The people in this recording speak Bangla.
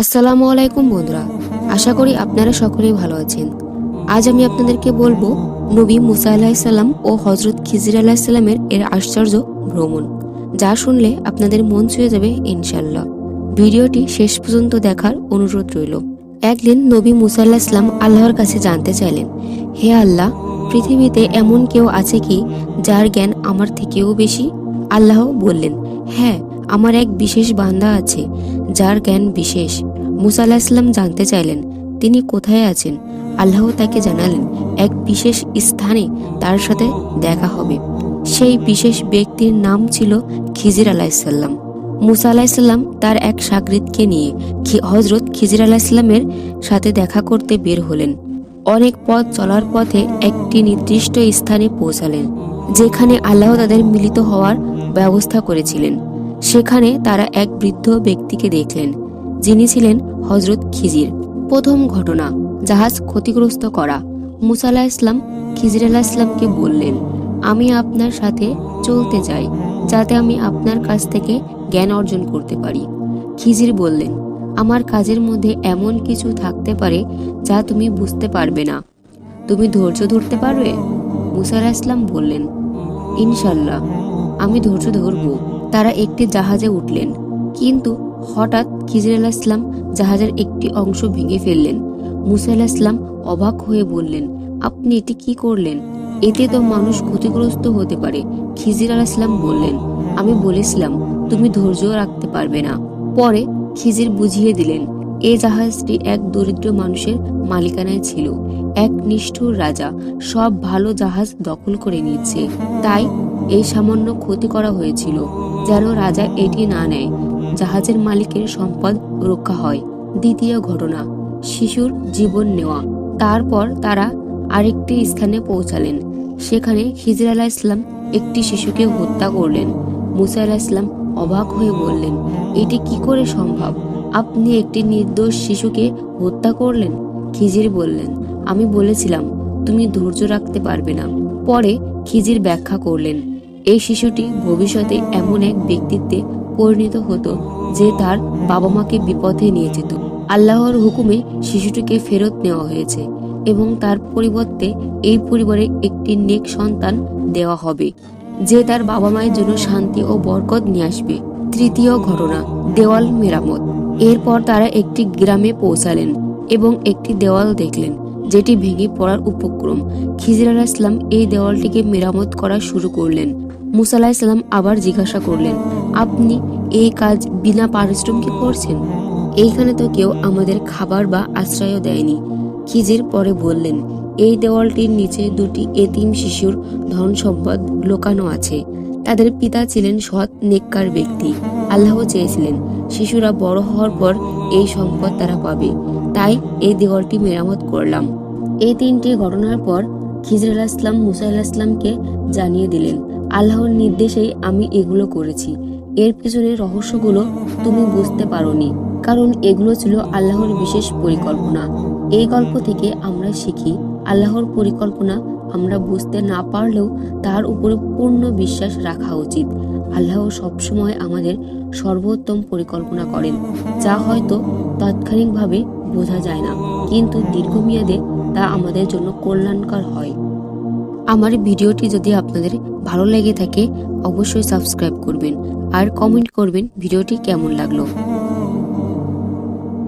আসসালামু আলাইকুম বন্ধুরা, আশা করি আপনারা সকলেই ভালো আছেন। আজ আমি আপনাদেরকে বলবো নবী মুসা আলাইহিসসালাম ও হজরত খিজির আলাইহিসসালামের এর আশ্চর্য ভ্রমণ, যা শুনলে আপনাদের মন ছুঁয়ে যাবে ইনশাল্লাহ। ভিডিওটি শেষ পর্যন্ত দেখার অনুরোধ রইল। একদিন নবী মুসা আলাইহিসসালাম আল্লাহর কাছে জানতে চাইলেন, হে আল্লাহ, পৃথিবীতে এমন কেউ আছে কি যার জ্ঞান আমার থেকেও বেশি? আল্লাহ বললেন, হ্যাঁ, আমার এক বিশেষ বান্দা আছে যার জ্ঞান বিশেষ। মুসা আলাইহিসসালাম জানতে চাইলেন, তিনি কোথায় আছেন? আল্লাহ তাকে জানালেন, এক বিশেষ স্থানে তার সাথে দেখা হবে। সেই বিশেষ ব্যক্তির নাম ছিল খিজির আলাইহিসসালাম। মুসা আলাইহিসসালাম তার এক শাগরিদকে নিয়ে হজরত খিজির আলাইহিসসালামের সাথে দেখা করতে বের হলেন। অনেক পথ চলার পথে একটি নির্দিষ্ট স্থানে পৌঁছালেন, যেখানে আল্লাহ তাদের মিলিত হওয়ার ব্যবস্থা করেছিলেন। সেখানে তারা এক বৃদ্ধ ব্যক্তিকে দেখলেন, যিনি ছিলেন হজরত খিজির। প্রথম ঘটনা, জাহাজ ক্ষতিগ্রস্ত করা। মুসা আলাইহিসসালাম খিজির আলাইহিসসালামকে বললেন, আমি আপনার সাথে চলতে চাই, যাতে আমি আপনার কাছ থেকে জ্ঞান অর্জন করতে পারি। খিজির বললেন, আমার কাজের মধ্যে এমন কিছু থাকতে পারে যা তুমি বুঝতে পারবে না। তুমি ধৈর্য ধরতে পারবে? মুসা আলাইহিসসালাম বললেন, ইনশাল্লাহ, আমি ধৈর্য ধরব। তারা একটি জাহাজে উঠলেন, কিন্তু হঠাৎ খিজির আলাইহিসসালাম জাহাজের একটি অংশ ভেঙে ফেললেন। মুসা আলাইহিসসালাম অবাক হয়ে বললেন, আপনি এটি কি করলেন? এতে তো মানুষ ক্ষতিগ্রস্ত হতে পারে। খিজির আলাইহিসসালাম বললেন, আমি বলেছিলাম তুমি ধৈর্য রাখতে পারবে না। পরে খিজির বুঝিয়ে দিলেন, এই জাহাজটি এক দরিদ্র মানুষের মালিকানায় ছিল। এক নিষ্ঠুর রাজা সব ভালো জাহাজ দখল করে নিচ্ছে, তাই এই সামান্য ক্ষতি করা হয়েছিল, যেন রাজা এটি না নেয়, জাহাজের মালিকের সম্পদ রক্ষা হয়। দ্বিতীয় ঘটনা, শিশুর জীবন নেওয়া। তারপর তারা আরেকটি স্থানে পৌঁছালেন। সেখানে খিজির আলাইহিসসালাম একটি শিশুকে হত্যা করলেন। মুসা আলাইহিসসালাম অবাক হয়ে বললেন, এটি কি করে সম্ভব? আপনি একটি নির্দোষ শিশুকে হত্যা করলেন। খিজির বললেন, আমি বলেছিলাম তুমি ধৈর্য রাখতে পারবে না। পরে খিজির ব্যাখ্যা করলেন, এই শিশুটি ভবিষ্যতে এমন এক ব্যক্তিত্বে পরিণত হতো যে তার বাবা মাকে বিপথে নিয়ে যেত। আল্লাহর হুকুমে শিশুটিকে ফেরত নেওয়া হয়েছে এবং তার পরিবর্তে এই পরিবারে একটি নেক সন্তান দেওয়া হবে, যে তার বাবা মায়ের জন্য শান্তি ও বরকত নিয়ে আসবে। তৃতীয় ঘটনা, দেওয়াল মেরামত। এরপর তারা একটি গ্রামে পৌঁছালেন এবং একটি দেওয়াল দেখলেন, যেটি ভেঙে পড়ার উপক্রম। খিজির আলাইহিসসালাম এই দেওয়ালটিকে মেরামত করা শুরু করলেন। মুসা আলাইহিসসালাম আবার জিজ্ঞাসা করলেন, আপনি এই কাজ বিনা পারিশ্রমিকে করছেন? এইখানে তো কেউ আমাদের খাবার বা আশ্রয়ও দেয়নি। খিজির পরে বললেন, এই দেওয়ালটির নিচে দুটি এতিম শিশুর ধন সম্পদ লুকানো আছে। তাদের পিতা ছিলেন সৎ নেককার ব্যক্তি। আল্লাহ চেয়েছিলেন শিশুরা বড় হওয়ার পর এই সম্পদ তারা পাবে, তাই এই দেওয়ালটি মেরামত করলাম। এই তিনটি ঘটনার পর খিজির আলাইহিসসালাম মুসা আলাইহিসসালামকে জানিয়ে দিলেন, আল্লাহর নির্দেশেই আমি এগুলো করেছি। এর পিছনের রহস্যগুলো তুমি বুঝতে পারোনি, কারণ এগুলো ছিল আল্লাহর বিশেষ পরিকল্পনা। এই গল্প থেকে আমরা শিখি, আল্লাহর পরিকল্পনা আমরা বুঝতে না পারলেও তার উপরে পূর্ণ বিশ্বাস রাখা উচিত। আল্লাহ সবসময় আমাদের সর্বোত্তম পরিকল্পনা করেন, যা হয়তো তাৎক্ষণিকভাবে বোঝা যায় না, কিন্তু দীর্ঘমেয়াদে তা আমাদের জন্য কল্যাণকর হয়। আমার ভিডিওটি যদি আপনাদের ভালো লেগে থাকে, অবশ্যই সাবস্ক্রাইব করবেন আর কমেন্ট করবেন ভিডিওটি কেমন লাগলো।